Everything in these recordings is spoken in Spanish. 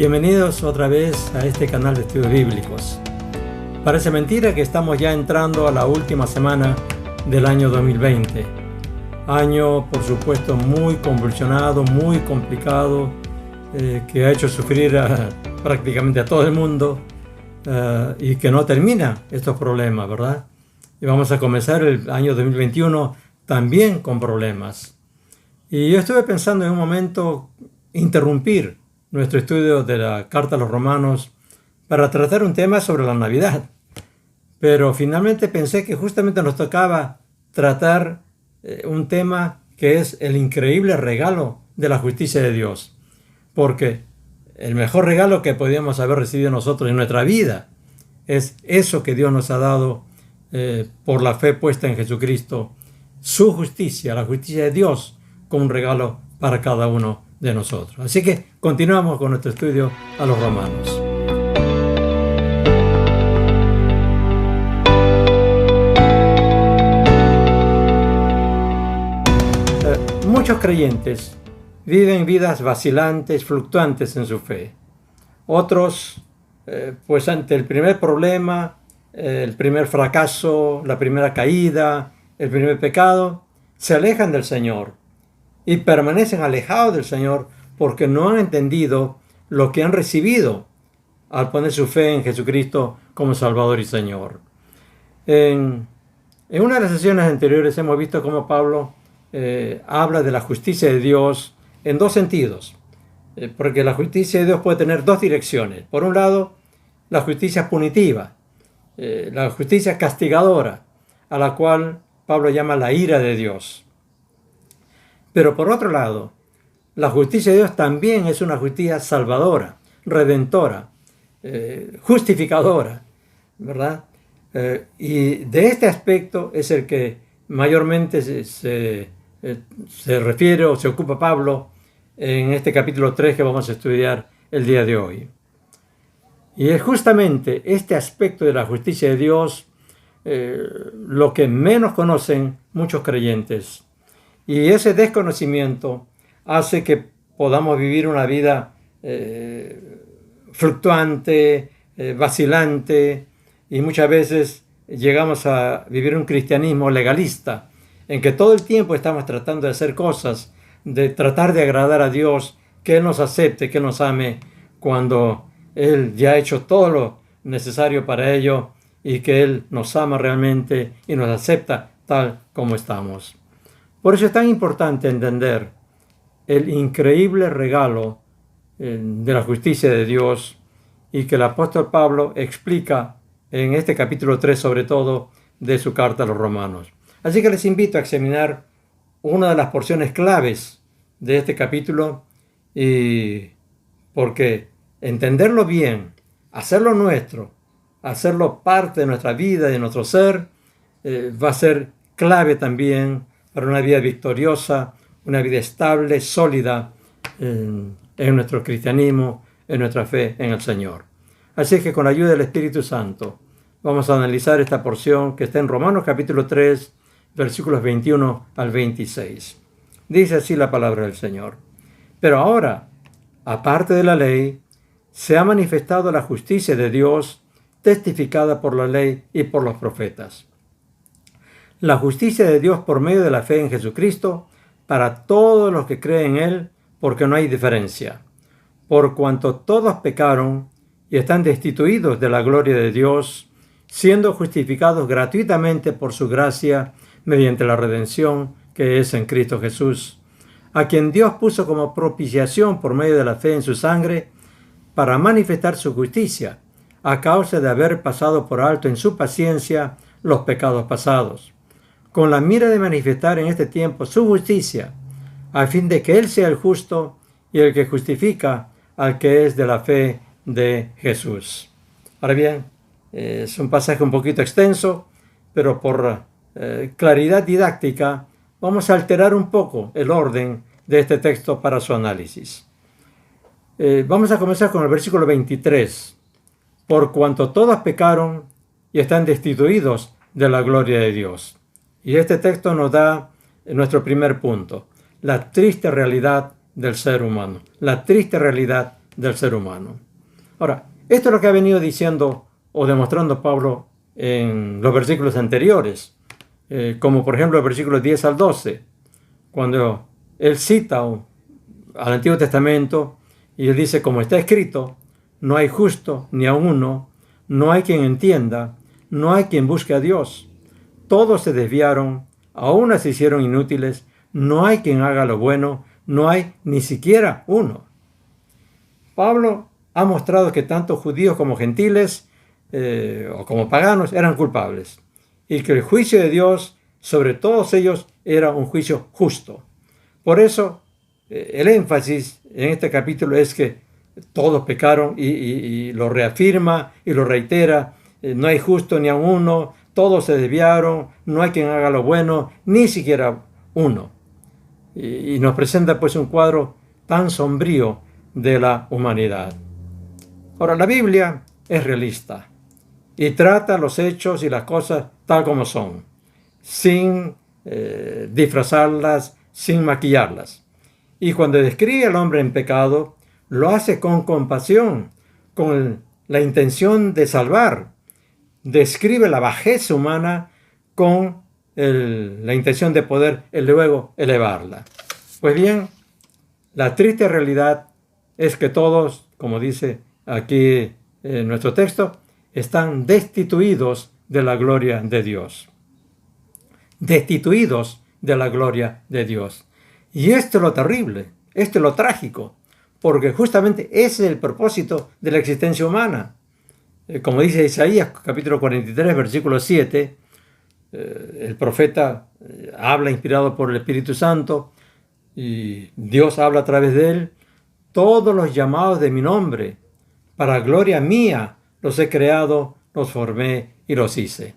Bienvenidos otra vez a este canal de estudios bíblicos. Parece mentira que estamos ya entrando a la última semana del año 2020. Año, por supuesto, muy convulsionado, muy complicado, que ha hecho sufrir prácticamente a todo el mundo y que no termina estos problemas, ¿verdad? Y vamos a comenzar el año 2021 también con problemas. Y yo estuve pensando en un momento interrumpir nuestro estudio de la Carta a los Romanos para tratar un tema sobre la Navidad. Pero finalmente pensé que justamente nos tocaba tratar un tema que es el increíble regalo de la justicia de Dios. Porque el mejor regalo que podíamos haber recibido nosotros en nuestra vida es eso que Dios nos ha dado por la fe puesta en Jesucristo. Su justicia, la justicia de Dios, como un regalo para cada uno de nosotros. Así que continuamos con nuestro estudio a los Romanos. Muchos creyentes viven vidas vacilantes, fluctuantes en su fe. Otros, pues ante el primer problema, el primer fracaso, la primera caída, el primer pecado, se alejan del Señor y permanecen alejados del Señor porque no han entendido lo que han recibido al poner su fe en Jesucristo como Salvador y Señor. En una de las sesiones anteriores hemos visto cómo Pablo habla de la justicia de Dios en dos sentidos, porque la justicia de Dios puede tener dos direcciones. Por un lado, la justicia punitiva, la justicia castigadora, a la cual Pablo llama la ira de Dios. Pero por otro lado, la justicia de Dios también es una justicia salvadora, redentora, justificadora, ¿verdad? Y de este aspecto es el que mayormente se refiere o se ocupa Pablo en este capítulo 3 que vamos a estudiar el día de hoy. Y es justamente este aspecto de la justicia de Dios lo que menos conocen muchos creyentes. Y ese desconocimiento hace que podamos vivir una vida fluctuante, vacilante, y muchas veces llegamos a vivir un cristianismo legalista, en que todo el tiempo estamos tratando de hacer cosas, de tratar de agradar a Dios, que Él nos acepte, que Él nos ame, cuando Él ya ha hecho todo lo necesario para ello y que Él nos ama realmente y nos acepta tal como estamos. Por eso es tan importante entender el increíble regalo de la justicia de Dios y que el apóstol Pablo explica en este capítulo 3 sobre todo de su carta a los Romanos. Así que les invito a examinar una de las porciones claves de este capítulo, y porque entenderlo bien, hacerlo nuestro, hacerlo parte de nuestra vida y de nuestro ser, va a ser clave también para una vida victoriosa, una vida estable, sólida en nuestro cristianismo, en nuestra fe en el Señor. Así que con la ayuda del Espíritu Santo vamos a analizar esta porción que está en Romanos capítulo 3, versículos 21 al 26. Dice así la palabra del Señor. Pero ahora, aparte de la ley, se ha manifestado la justicia de Dios, testificada por la ley y por los profetas. La justicia de Dios por medio de la fe en Jesucristo para todos los que creen en Él, porque no hay diferencia. Por cuanto todos pecaron y están destituidos de la gloria de Dios, siendo justificados gratuitamente por su gracia mediante la redención que es en Cristo Jesús, a quien Dios puso como propiciación por medio de la fe en su sangre, para manifestar su justicia, a causa de haber pasado por alto en su paciencia los pecados pasados, con la mira de manifestar en este tiempo su justicia, a fin de que Él sea el justo y el que justifica al que es de la fe de Jesús. Ahora bien, es un pasaje un poquito extenso, pero por claridad didáctica vamos a alterar un poco el orden de este texto para su análisis. Vamos a comenzar con el versículo 23. Por cuanto todos pecaron y están destituidos de la gloria de Dios. Y este texto nos da nuestro primer punto, la triste realidad del ser humano, la triste realidad del ser humano. Ahora, esto es lo que ha venido diciendo o demostrando Pablo en los versículos anteriores, como por ejemplo el versículo 10 al 12, cuando él cita al Antiguo Testamento y él dice, como está escrito, no hay justo ni a uno, no hay quien entienda, no hay quien busque a Dios. Todos se desviaron, a unas se hicieron inútiles, no hay quien haga lo bueno, no hay ni siquiera uno. Pablo ha mostrado que tanto judíos como gentiles o como paganos eran culpables y que el juicio de Dios sobre todos ellos era un juicio justo. Por eso el énfasis en este capítulo es que todos pecaron y lo reafirma y lo reitera. No hay justo ni a uno, todos se desviaron, no hay quien haga lo bueno, ni siquiera uno. Y nos presenta pues un cuadro tan sombrío de la humanidad. Ahora, la Biblia es realista y trata los hechos y las cosas tal como son, sin disfrazarlas, sin maquillarlas. Y cuando describe al hombre en pecado, lo hace con compasión, con la intención de salvar. Describe la bajeza humana con la intención de poder luego elevarla. Pues bien, la triste realidad es que todos, como dice aquí en nuestro texto, están destituidos de la gloria de Dios. Destituidos de la gloria de Dios. Y esto es lo terrible, esto es lo trágico, porque justamente ese es el propósito de la existencia humana. Como dice Isaías, capítulo 43, versículo 7, el profeta habla inspirado por el Espíritu Santo y Dios habla a través de él. Todos los llamados de mi nombre, para gloria mía, los he creado, los formé y los hice.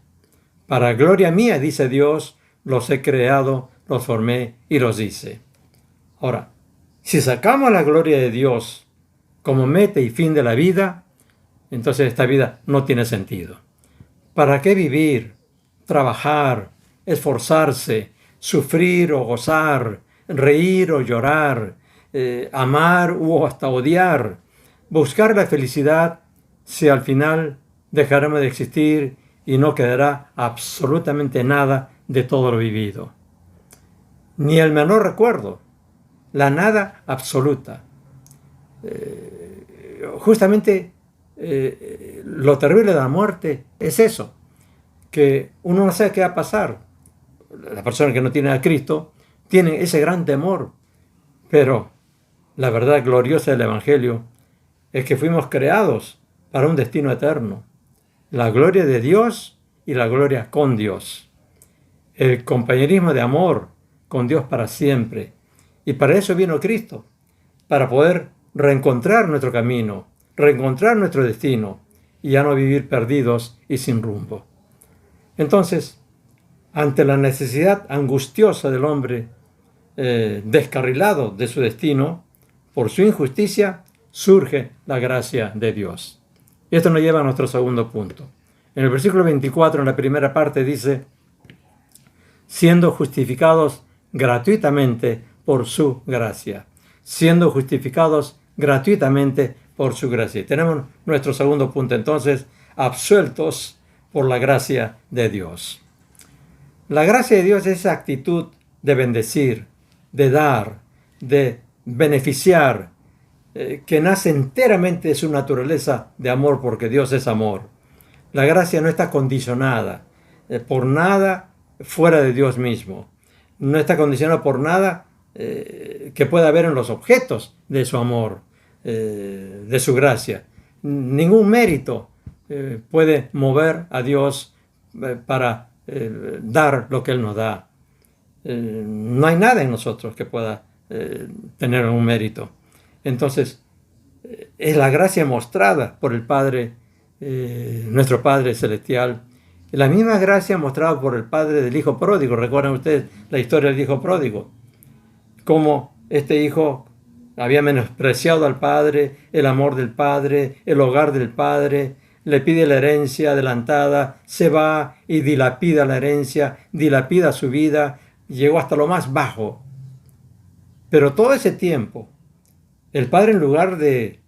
Para gloria mía, dice Dios, los he creado, los formé y los hice. Ahora, si sacamos la gloria de Dios como meta y fin de la vida, entonces esta vida no tiene sentido. ¿Para qué vivir, trabajar, esforzarse, sufrir o gozar, reír o llorar, amar o hasta odiar, buscar la felicidad si al final dejaremos de existir y no quedará absolutamente nada de todo lo vivido? Ni el menor recuerdo, la nada absoluta. Justamente lo terrible de la muerte es eso, que uno no sabe qué va a pasar. Las personas que no tienen a Cristo tienen ese gran temor, pero la verdad gloriosa del Evangelio es que fuimos creados para un destino eterno, la gloria de Dios y la gloria con Dios, el compañerismo de amor con Dios para siempre. Y para eso vino Cristo, para poder reencontrar nuestro camino, reencontrar nuestro destino y ya no vivir perdidos y sin rumbo. Entonces, ante la necesidad angustiosa del hombre descarrilado de su destino, por su injusticia, surge la gracia de Dios. Y esto nos lleva a nuestro segundo punto. En el versículo 24, en la primera parte, dice, siendo justificados gratuitamente por su gracia. Siendo justificados gratuitamente por su gracia. Y tenemos nuestro segundo punto, entonces, absueltos por la gracia de Dios. La gracia de Dios es esa actitud de bendecir, de dar, de beneficiar, que nace enteramente de su naturaleza de amor, porque Dios es amor. La gracia no está condicionada por nada fuera de Dios mismo. No está condicionada por nada que pueda haber en los objetos de su amor, de su gracia. Ningún mérito puede mover a Dios para dar lo que Él nos da. No hay nada en nosotros que pueda tener un mérito. Entonces, es la gracia mostrada por el Padre, nuestro Padre Celestial. La misma gracia mostrada por el Padre del Hijo Pródigo. ¿Recuerdan ustedes la historia del Hijo Pródigo? Cómo este hijo había menospreciado al Padre, el amor del Padre, el hogar del Padre, le pide la herencia adelantada, se va y dilapida la herencia, dilapida su vida, llegó hasta lo más bajo. Pero todo ese tiempo, el Padre, en lugar de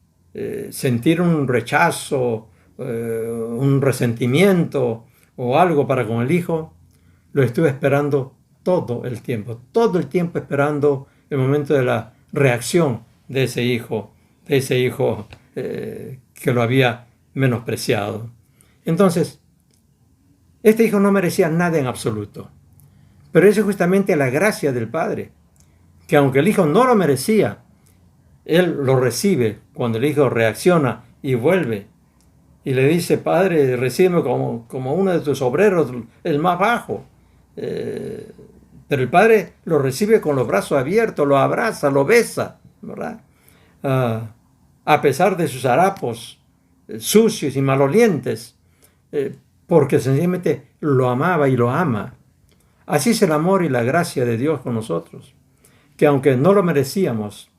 sentir un rechazo, un resentimiento o algo para con el hijo, lo estuve esperando todo el tiempo esperando el momento de la reacción de ese hijo que lo había menospreciado. Entonces, este hijo no merecía nada en absoluto, pero esa es justamente la gracia del Padre, que aunque el hijo no lo merecía, él lo recibe cuando el hijo reacciona y vuelve y le dice: Padre, recíbeme como uno de tus obreros, el más bajo. Pero el Padre lo recibe con los brazos abiertos, lo abraza, lo besa, ¿verdad? A pesar de sus harapos sucios y malolientes, porque sencillamente lo amaba y lo ama. Así es el amor y la gracia de Dios con nosotros, que aunque no lo merecíamos,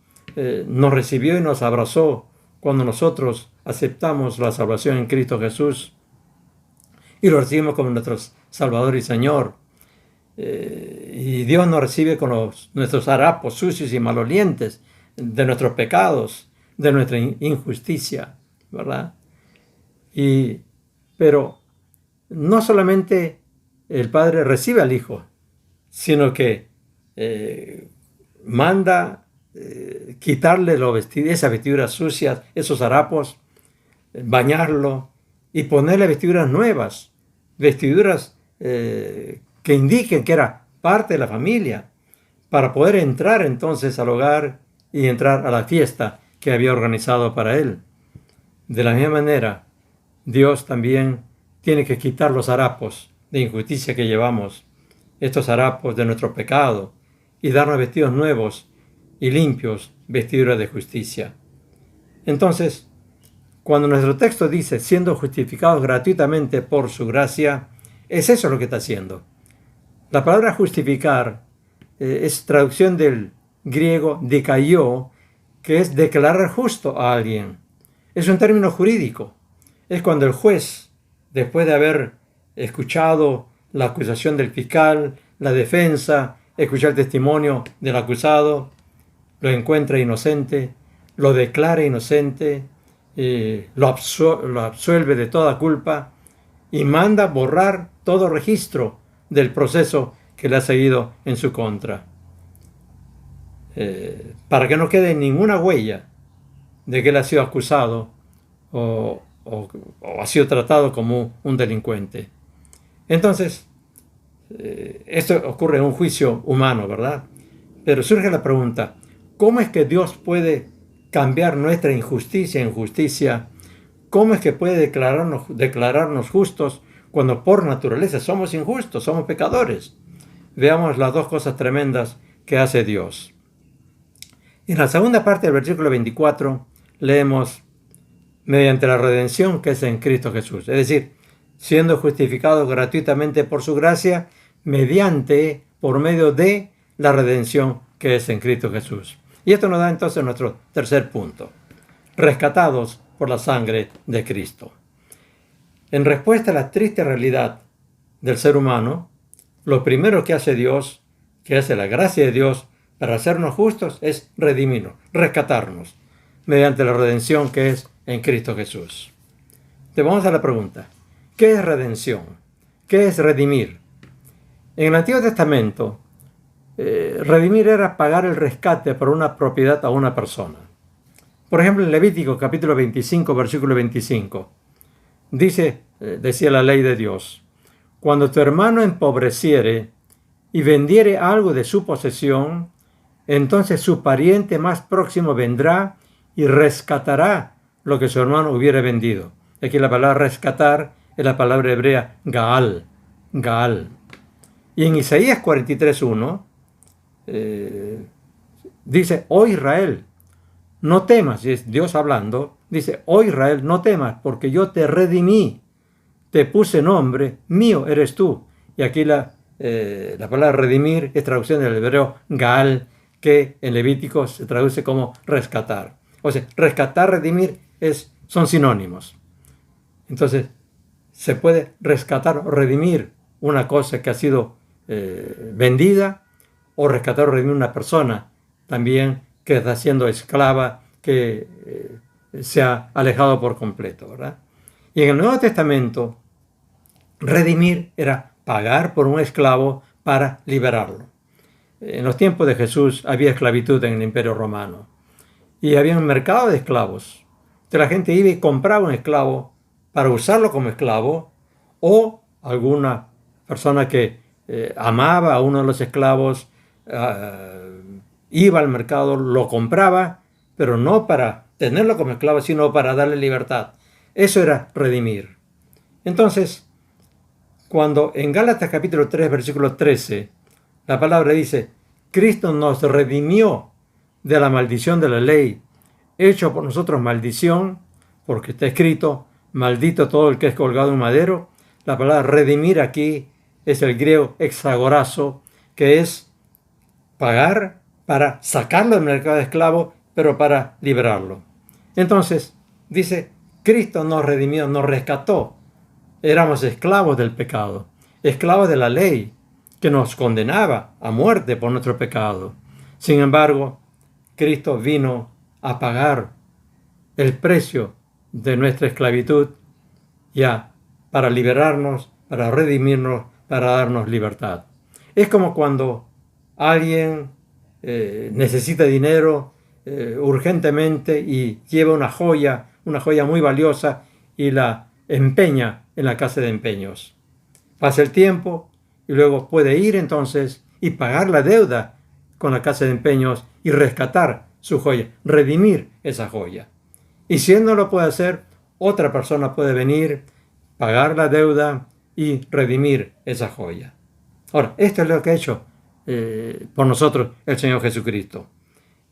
nos recibió y nos abrazó cuando nosotros aceptamos la salvación en Cristo Jesús y lo recibimos como nuestro Salvador y Señor. Y Dios nos recibe con nuestros harapos sucios y malolientes de nuestros pecados, de nuestra injusticia, ¿verdad? Pero no solamente el Padre recibe al Hijo, sino que manda quitarle esas vestiduras sucias, esos harapos, bañarlo y ponerle vestiduras nuevas, vestiduras que indiquen que era parte de la familia, para poder entrar entonces al hogar y entrar a la fiesta que había organizado para él. De la misma manera, Dios también tiene que quitar los harapos de injusticia que llevamos, estos harapos de nuestro pecado, y darnos vestidos nuevos y limpios, vestiduras de justicia. Entonces, cuando nuestro texto dice siendo justificados gratuitamente por su gracia, es eso lo que está haciendo. La palabra justificar es traducción del griego dikaiō, que es declarar justo a alguien. Es un término jurídico. Es cuando el juez, después de haber escuchado la acusación del fiscal, la defensa, escuchar el testimonio del acusado, lo encuentra inocente, lo declara inocente, lo absuelve de toda culpa y manda borrar todo registro del proceso que le ha seguido en su contra, para que no quede ninguna huella de que él ha sido acusado o ha sido tratado como un delincuente. Entonces, esto ocurre en un juicio humano, ¿verdad? Pero surge la pregunta: ¿cómo es que Dios puede cambiar nuestra injusticia en justicia? ¿Cómo es que puede declararnos justos cuando por naturaleza somos injustos, somos pecadores? Veamos las dos cosas tremendas que hace Dios. En la segunda parte del versículo 24 leemos: mediante la redención que es en Cristo Jesús. Es decir, siendo justificados gratuitamente por su gracia, por medio de la redención que es en Cristo Jesús. Y esto nos da entonces nuestro tercer punto: rescatados por la sangre de Cristo. En respuesta a la triste realidad del ser humano, lo primero que hace Dios, que hace la gracia de Dios para hacernos justos, es redimirnos, rescatarnos, mediante la redención que es en Cristo Jesús. Te vamos a la pregunta: ¿qué es redención? ¿Qué es redimir? En el Antiguo Testamento, redimir era pagar el rescate por una propiedad a una persona. Por ejemplo, en Levítico capítulo 25, versículo 25, decía la ley de Dios: cuando tu hermano empobreciere y vendiere algo de su posesión, entonces su pariente más próximo vendrá y rescatará lo que su hermano hubiera vendido. Aquí la palabra rescatar es la palabra hebrea Gaal. Y en Isaías 43:1 dice: oh Israel, no temas. Y es Dios hablando. Dice: oh Israel, no temas, porque yo te redimí, te puse nombre, mío eres tú. Y aquí la palabra redimir es traducción del hebreo Gaal, que en Levítico se traduce como rescatar. O sea, rescatar, redimir son sinónimos. Entonces, se puede rescatar o redimir una cosa que ha sido vendida, o rescatar o redimir una persona también que está siendo esclava, que se ha alejado por completo, ¿verdad? Y en el Nuevo Testamento, redimir era pagar por un esclavo para liberarlo. En los tiempos de Jesús había esclavitud en el Imperio Romano y había un mercado de esclavos. Entonces la gente iba y compraba un esclavo para usarlo como esclavo, o alguna persona que amaba a uno de los esclavos iba al mercado, lo compraba, pero no para tenerlo como esclavo, sino para darle libertad. Eso era redimir. Entonces, cuando en Gálatas capítulo 3, versículo 13, la palabra dice, Cristo nos redimió de la maldición de la ley, hecho por nosotros maldición, porque está escrito, maldito todo el que es colgado en un madero. La palabra redimir aquí es el griego exagorazo, que es pagar para sacarlo del mercado de esclavos, pero para liberarlo. Entonces, dice, Cristo nos redimió, nos rescató. Éramos esclavos del pecado, esclavos de la ley, que nos condenaba a muerte por nuestro pecado. Sin embargo, Cristo vino a pagar el precio de nuestra esclavitud ya para liberarnos, para redimirnos, para darnos libertad. Es como cuando alguien necesita dinero urgentemente y lleva una joya muy valiosa, y la empeña en la casa de empeños. Pasa el tiempo y luego puede ir entonces y pagar la deuda con la casa de empeños y rescatar su joya, redimir esa joya. Y si él no lo puede hacer, otra persona puede venir, pagar la deuda y redimir esa joya. Ahora, esto es lo que ha hecho por nosotros el Señor Jesucristo.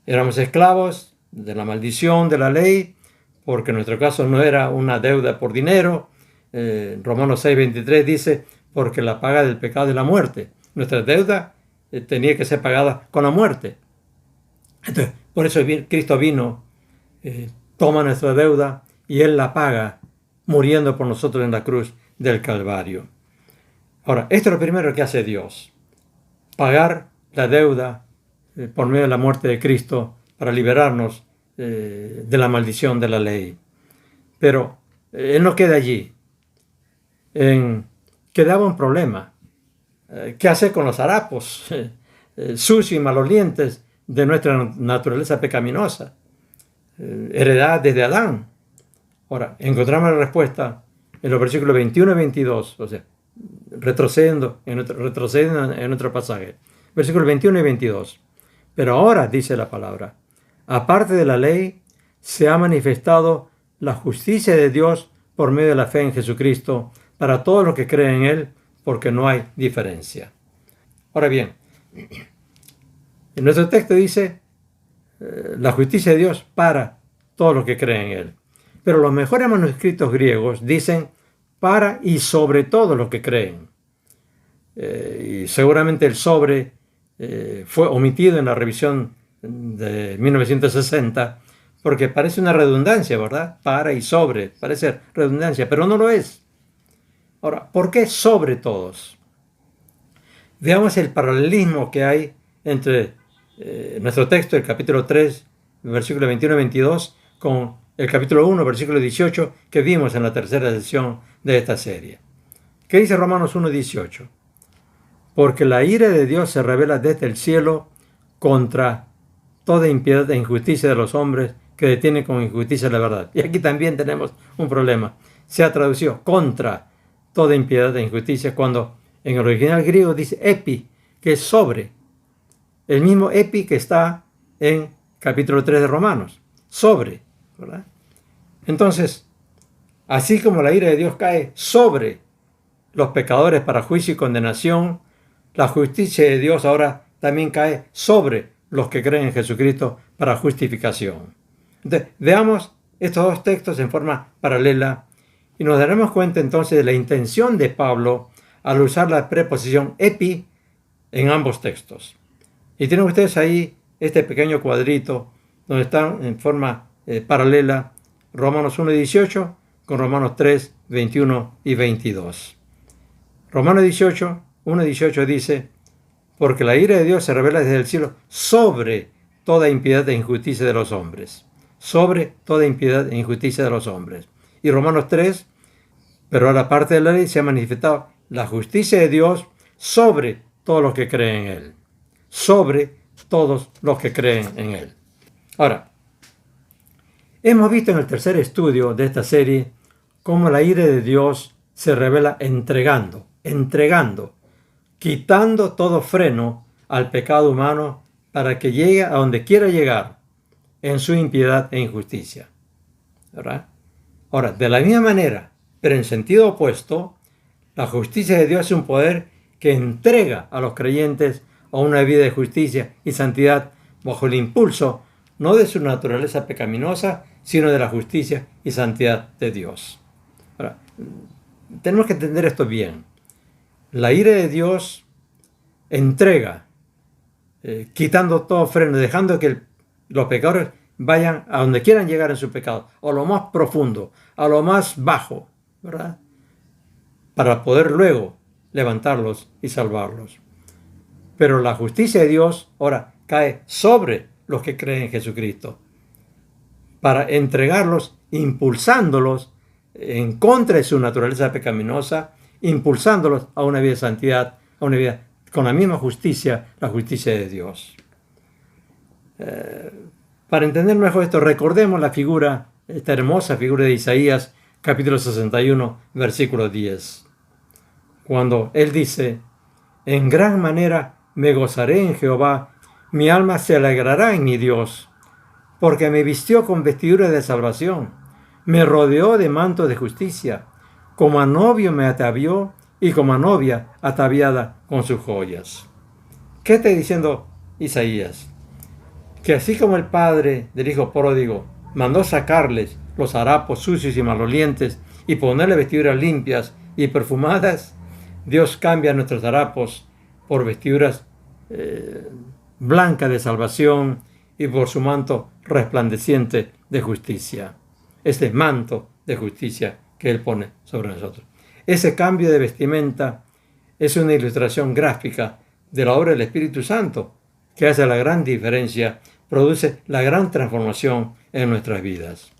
Éramos esclavos de la maldición de la ley, porque en nuestro caso no era una deuda por dinero. Romanos 6:23 dice, porque la paga del pecado es la muerte. Nuestra deuda tenía que ser pagada con la muerte. Entonces, por eso Cristo vino, toma nuestra deuda y Él la paga muriendo por nosotros en la cruz del Calvario. Ahora, esto es lo primero que hace Dios. Pagar la deuda por medio de la muerte de Cristo para liberarnos de la maldición de la ley. Pero Él no queda allí. Quedaba un problema. ¿Qué hacer con los harapos sucios y malolientes de nuestra naturaleza pecaminosa, heredada desde Adán? Ahora, encontramos la respuesta en los versículos 21 y 22, o sea, retrocediendo en otro pasaje. Versículos 21 y 22. Pero ahora, dice la palabra, aparte de la ley, se ha manifestado la justicia de Dios por medio de la fe en Jesucristo para todos los que creen en Él, porque no hay diferencia. Ahora bien, en nuestro texto dice la justicia de Dios para todos los que creen en Él. Pero los mejores manuscritos griegos dicen para y sobre todo los que creen. Y seguramente el sobre fue omitido en la revisión de 1960 porque parece una redundancia, ¿verdad? Para y sobre, parece redundancia, pero no lo es. Ahora, ¿por qué sobre todos? Veamos el paralelismo que hay entre nuestro texto, el capítulo 3, versículo 21 y 22, con el capítulo 1, versículo 18, que vimos en la tercera sesión de esta serie. ¿Qué dice Romanos 1, 18? Porque la ira de Dios se revela desde el cielo contra toda impiedad e injusticia de los hombres que detienen con injusticia la verdad. Y aquí también tenemos un problema. Se ha traducido contra toda impiedad e injusticia, cuando en el original griego dice epi, que es sobre. El mismo epi que está en capítulo 3 de Romanos. Sobre, ¿verdad? Entonces, así como la ira de Dios cae sobre los pecadores para juicio y condenación, la justicia de Dios ahora también cae sobre los que creen en Jesucristo para justificación. Entonces, veamos estos dos textos en forma paralela y nos daremos cuenta entonces de la intención de Pablo al usar la preposición epi en ambos textos. Y tienen ustedes ahí este pequeño cuadrito donde están en forma paralela Romanos 1:18 con Romanos 3, 21 y 22. Romanos 1:18 dice, porque la ira de Dios se revela desde el cielo sobre toda impiedad e injusticia de los hombres. sobre toda impiedad e injusticia de los hombres. Y Romanos 3, pero ahora parte de la ley se ha manifestado la justicia de Dios sobre todos los que creen en Él. Sobre todos los que creen en Él. Ahora, hemos visto en el tercer estudio de esta serie cómo la ira de Dios se revela entregando, quitando todo freno al pecado humano para que llegue a donde quiera llegar en su impiedad e injusticia. ¿Verdad? Ahora, de la misma manera, pero en sentido opuesto, la justicia de Dios es un poder que entrega a los creyentes a una vida de justicia y santidad bajo el impulso no de su naturaleza pecaminosa, sino de la justicia y santidad de Dios. Ahora, tenemos que entender esto bien. La ira de Dios entrega, quitando todo freno, dejando que los pecadores vayan a donde quieran llegar en su pecado, a lo más profundo, a lo más bajo, ¿verdad? Para poder luego levantarlos y salvarlos. Pero la justicia de Dios ahora cae sobre los que creen en Jesucristo, para entregarlos, impulsándolos en contra de su naturaleza pecaminosa, impulsándolos a una vida de santidad, a una vida con la misma justicia, la justicia de Dios. Para entender mejor esto, recordemos la figura, esta hermosa figura de Isaías, capítulo 61, versículo 10. Cuando él dice: en gran manera me gozaré en Jehová, mi alma se alegrará en mi Dios, porque me vistió con vestiduras de salvación, me rodeó de manto de justicia, como a novio me atavió y como a novia ataviada con sus joyas. ¿Qué está diciendo Isaías? Que así como el padre del hijo pródigo mandó sacarles los harapos sucios y malolientes y ponerle vestiduras limpias y perfumadas, Dios cambia nuestros harapos por vestiduras blancas de salvación y por su manto resplandeciente de justicia. Este manto de justicia que Él pone sobre nosotros. Ese cambio de vestimenta es una ilustración gráfica de la obra del Espíritu Santo, que hace la gran diferencia, produce la gran transformación en nuestras vidas.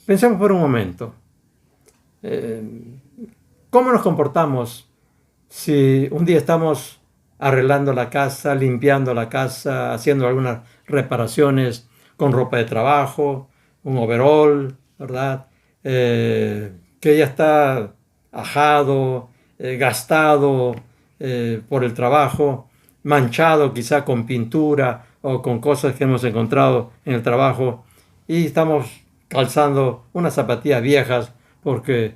Pensemos por un momento. ¿Cómo nos comportamos si un día estamos arreglando la casa, limpiando la casa, haciendo algunas reparaciones con ropa de trabajo, un overall, ¿verdad? Que ya está ajado, gastado por el trabajo, manchado quizá con pintura o con cosas que hemos encontrado en el trabajo, y estamos calzando unas zapatillas viejas porque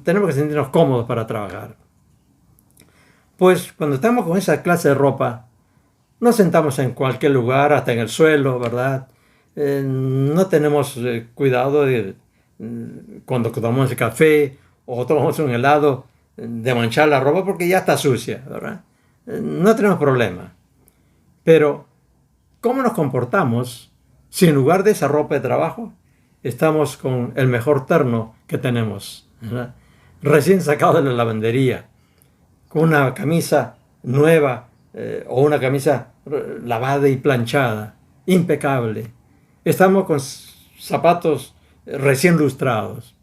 tenemos que sentirnos cómodos para trabajar. Pues cuando estamos con esa clase de ropa, nos sentamos en cualquier lugar, hasta en el suelo, ¿verdad? No tenemos cuidado de, cuando tomamos el café o tomamos un helado, de manchar la ropa porque ya está sucia, ¿verdad? No tenemos problema. Pero, ¿cómo nos comportamos si en lugar de esa ropa de trabajo estamos con el mejor terno que tenemos, ¿verdad? Recién sacado de la lavandería, con una camisa nueva o una camisa lavada y planchada, impecable? Estamos con zapatos recién lustrados.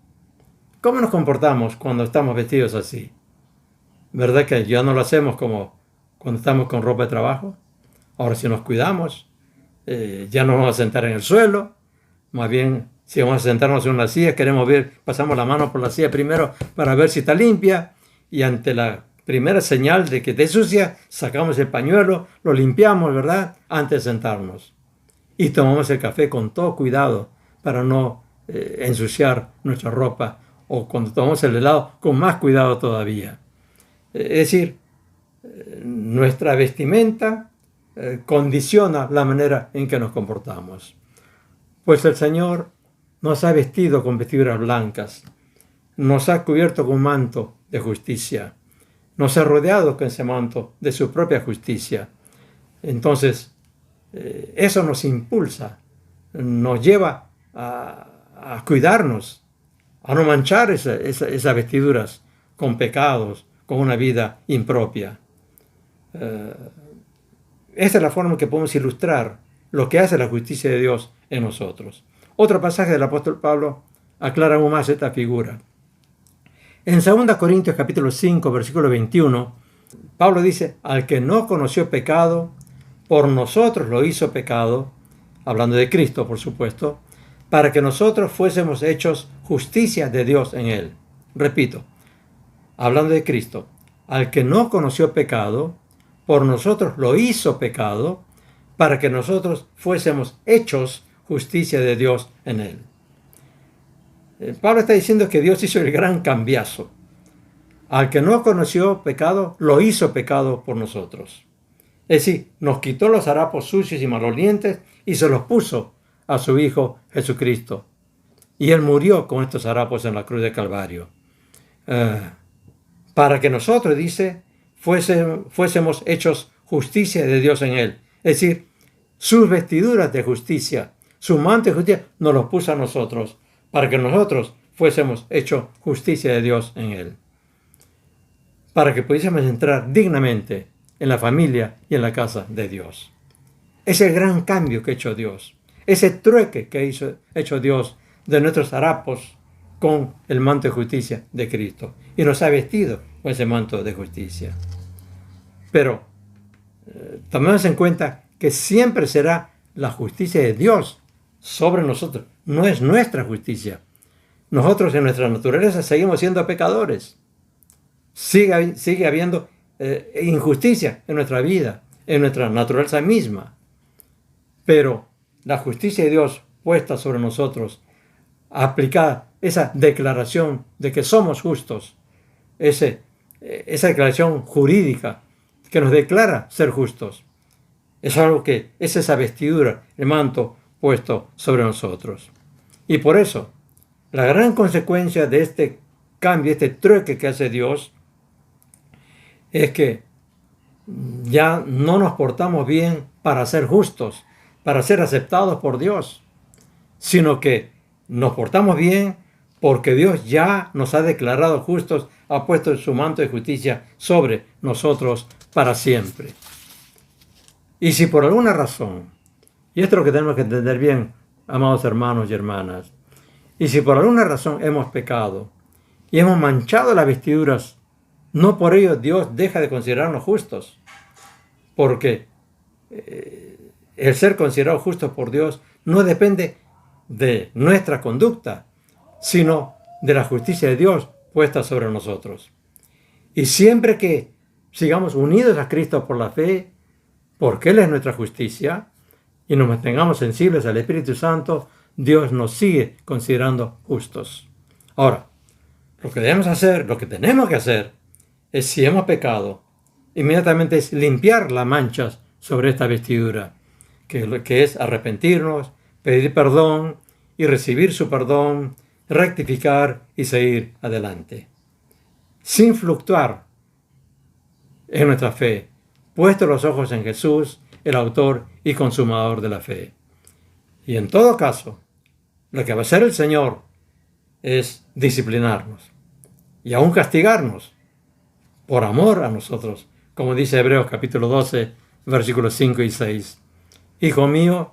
¿Cómo nos comportamos cuando estamos vestidos así? ¿Verdad que ya no lo hacemos como cuando estamos con ropa de trabajo? Ahora, si nos cuidamos, ya no vamos a sentar en el suelo. Más bien, si vamos a sentarnos en una silla, queremos ver, pasamos la mano por la silla primero para ver si está limpia, y ante la primera señal de que esté sucia, sacamos el pañuelo, lo limpiamos, ¿verdad?, antes de sentarnos. Y tomamos el café con todo cuidado para no ensuciar nuestra ropa, o cuando tomamos el helado, con más cuidado todavía. Es decir, nuestra vestimenta condiciona la manera en que nos comportamos. Pues el Señor nos ha vestido con vestiduras blancas, nos ha cubierto con un manto de justicia, nos ha rodeado con ese manto de su propia justicia. Entonces, eso nos impulsa, nos lleva a cuidarnos, a no manchar esas vestiduras con pecados, con una vida impropia. Esta es la forma en que podemos ilustrar lo que hace la justicia de Dios en nosotros. Otro pasaje del apóstol Pablo aclara aún más esta figura. En 2 Corintios capítulo 5, versículo 21, Pablo dice, al que no conoció pecado, por nosotros lo hizo pecado, hablando de Cristo, por supuesto, para que nosotros fuésemos hechos justicia de Dios en él. Repito, hablando de Cristo, al que no conoció pecado, por nosotros lo hizo pecado, para que nosotros fuésemos hechos justicia de Dios en él. Pablo está diciendo que Dios hizo el gran cambiazo. Al que no conoció pecado, lo hizo pecado por nosotros. Es decir, nos quitó los harapos sucios y malolientes y se los puso a su Hijo Jesucristo. Y Él murió con estos harapos en la cruz de Calvario. Para que nosotros, dice, fuésemos hechos justicia de Dios en Él. Es decir, sus vestiduras de justicia, su manto de justicia, nos los puso a nosotros, para que nosotros fuésemos hechos justicia de Dios en Él. Para que pudiésemos entrar dignamente en la familia y en la casa de Dios. Es el gran cambio que ha hecho Dios. Ese trueque que ha hecho Dios de nuestros harapos con el manto de justicia de Cristo. Y nos ha vestido con ese manto de justicia. Pero tomemos en cuenta que siempre será la justicia de Dios sobre nosotros. No es nuestra justicia. Nosotros en nuestra naturaleza seguimos siendo pecadores. Sigue habiendo injusticia en nuestra vida, en nuestra naturaleza misma. Pero la justicia de Dios puesta sobre nosotros, aplicada, esa declaración de que somos justos, esa declaración jurídica que nos declara ser justos, es algo que es esa vestidura, el manto puesto sobre nosotros. Y por eso, la gran consecuencia de este cambio, este trueque que hace Dios, es que ya no nos portamos bien para ser justos, para ser aceptados por Dios, sino que nos portamos bien porque Dios ya nos ha declarado justos, ha puesto su manto de justicia sobre nosotros para siempre. Y si por alguna razón, y esto es lo que tenemos que entender bien, amados hermanos y hermanas, y si por alguna razón hemos pecado y hemos manchado las vestiduras, no por ello Dios deja de considerarnos justos, porque el ser considerados justos por Dios no depende de nuestra conducta, sino de la justicia de Dios puesta sobre nosotros. Y siempre que sigamos unidos a Cristo por la fe, porque Él es nuestra justicia, y nos mantengamos sensibles al Espíritu Santo, Dios nos sigue considerando justos. Ahora, lo que debemos hacer, lo que tenemos que hacer, es si hemos pecado, inmediatamente es limpiar las manchas sobre esta vestidura, que es arrepentirnos, pedir perdón y recibir su perdón, rectificar y seguir adelante. Sin fluctuar en nuestra fe, puesto los ojos en Jesús, el autor y consumador de la fe. Y en todo caso, lo que va a hacer el Señor es disciplinarnos y aún castigarnos por amor a nosotros, como dice Hebreos capítulo 12, versículos 5 y 6. Hijo mío,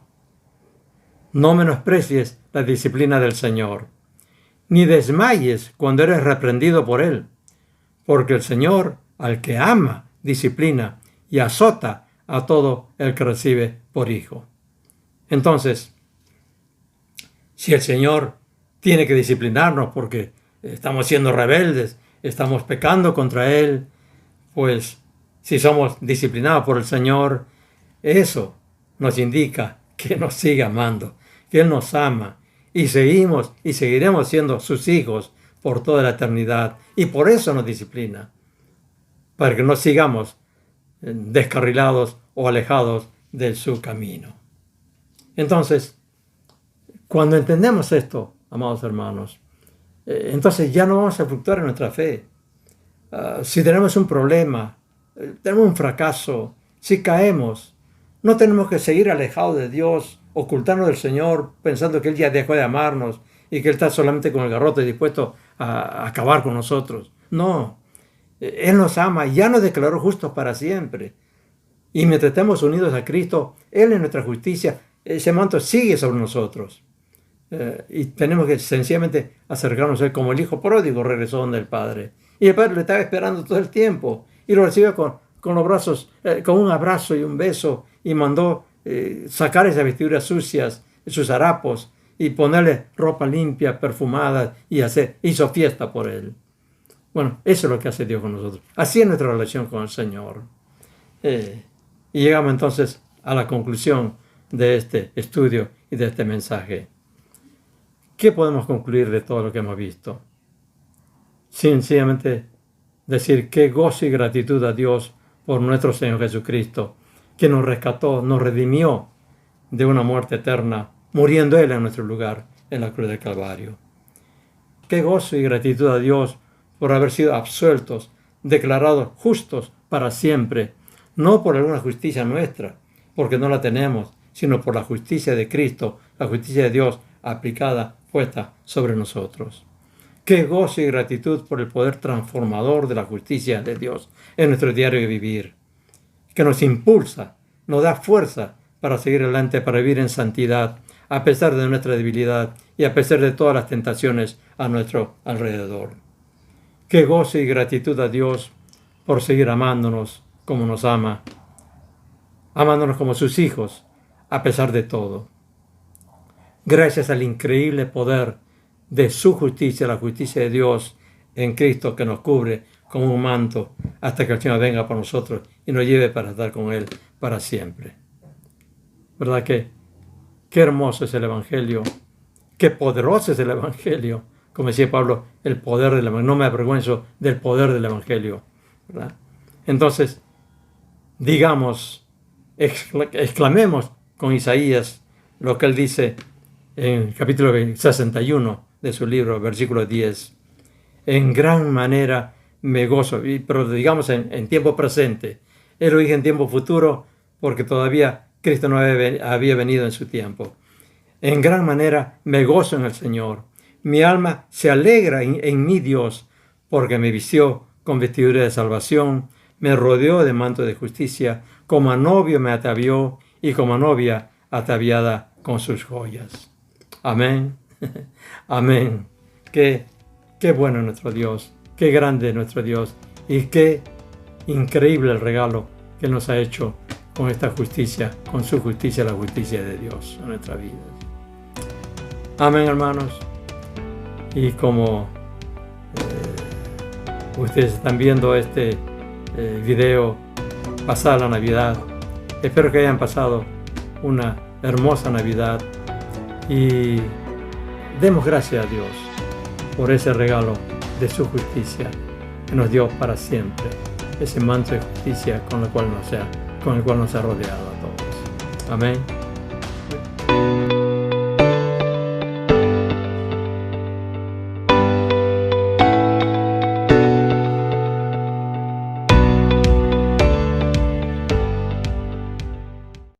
no menosprecies la disciplina del Señor, ni desmayes cuando eres reprendido por Él, porque el Señor, al que ama, disciplina y azota a todo el que recibe por hijo. Entonces, si el Señor tiene que disciplinarnos porque estamos siendo rebeldes, estamos pecando contra Él, pues si somos disciplinados por el Señor, eso nos indica que nos sigue amando, que Él nos ama y seguimos y seguiremos siendo sus hijos por toda la eternidad y por eso nos disciplina, para que no sigamos descarrilados o alejados de su camino. Entonces, cuando entendemos esto, amados hermanos, entonces ya no vamos a fluctuar en nuestra fe. Si tenemos un problema, tenemos un fracaso, si caemos, no tenemos que seguir alejados de Dios, ocultarnos del Señor, pensando que Él ya dejó de amarnos y que Él está solamente con el garrote dispuesto a acabar con nosotros. No, Él nos ama y ya nos declaró justos para siempre. Y mientras estemos unidos a Cristo, Él es nuestra justicia ese manto sigue sobre nosotros. Y tenemos que sencillamente acercarnos a Él como el hijo pródigo regresó donde el Padre. Y el Padre lo estaba esperando todo el tiempo. Y lo recibió con los brazos, con un abrazo y un beso. Y mandó sacar esas vestiduras sucias, sus harapos, y ponerle ropa limpia, perfumada, y hizo fiesta por Él. Bueno, eso es lo que hace Dios con nosotros. Así es nuestra relación con el Señor. Y llegamos entonces a la conclusión de este estudio y de este mensaje. ¿Qué podemos concluir de todo lo que hemos visto? Sencillamente decir qué gozo y gratitud a Dios por nuestro Señor Jesucristo, que nos rescató, nos redimió de una muerte eterna, muriendo Él en nuestro lugar en la cruz del Calvario. Qué gozo y gratitud a Dios por haber sido absueltos, declarados justos para siempre, no por alguna justicia nuestra, porque no la tenemos, sino por la justicia de Cristo, la justicia de Dios aplicada, puesta sobre nosotros. Qué gozo y gratitud por el poder transformador de la justicia de Dios en nuestro diario vivir, que nos impulsa, nos da fuerza para seguir adelante, para vivir en santidad, a pesar de nuestra debilidad y a pesar de todas las tentaciones a nuestro alrededor. Qué gozo y gratitud a Dios por seguir amándonos como nos ama, amándonos como sus hijos, a pesar de todo. Gracias al increíble poder de su justicia, la justicia de Dios en Cristo, que nos cubre como un manto hasta que el Señor venga por nosotros y nos lleve para estar con Él para siempre. ¿Verdad que qué hermoso es el Evangelio? Qué poderoso es el Evangelio. Como decía Pablo, el poder del Evangelio. No me avergüenzo del poder del Evangelio, ¿verdad? Entonces, digamos, exclamemos con Isaías lo que él dice en el capítulo 61 de su libro, versículo 10. En gran manera me gozo, pero digamos en tiempo presente. Él lo dice en tiempo futuro porque todavía Cristo no había venido en su tiempo. En gran manera me gozo en el Señor. Mi alma se alegra en mi Dios, porque me vistió con vestidura de salvación, me rodeó de manto de justicia, como a novio me atavió y como a novia ataviada con sus joyas. Amén. Amén. Qué bueno es nuestro Dios, qué grande es nuestro Dios y qué increíble el regalo que nos ha hecho con esta justicia, con su justicia, la justicia de Dios en nuestra vida. Amén, hermanos. Y como ustedes están viendo este video pasada la Navidad, espero que hayan pasado una hermosa Navidad y demos gracias a Dios por ese regalo de su justicia que nos dio para siempre, ese manto de justicia con el cual nos ha rodeado a todos. Amén.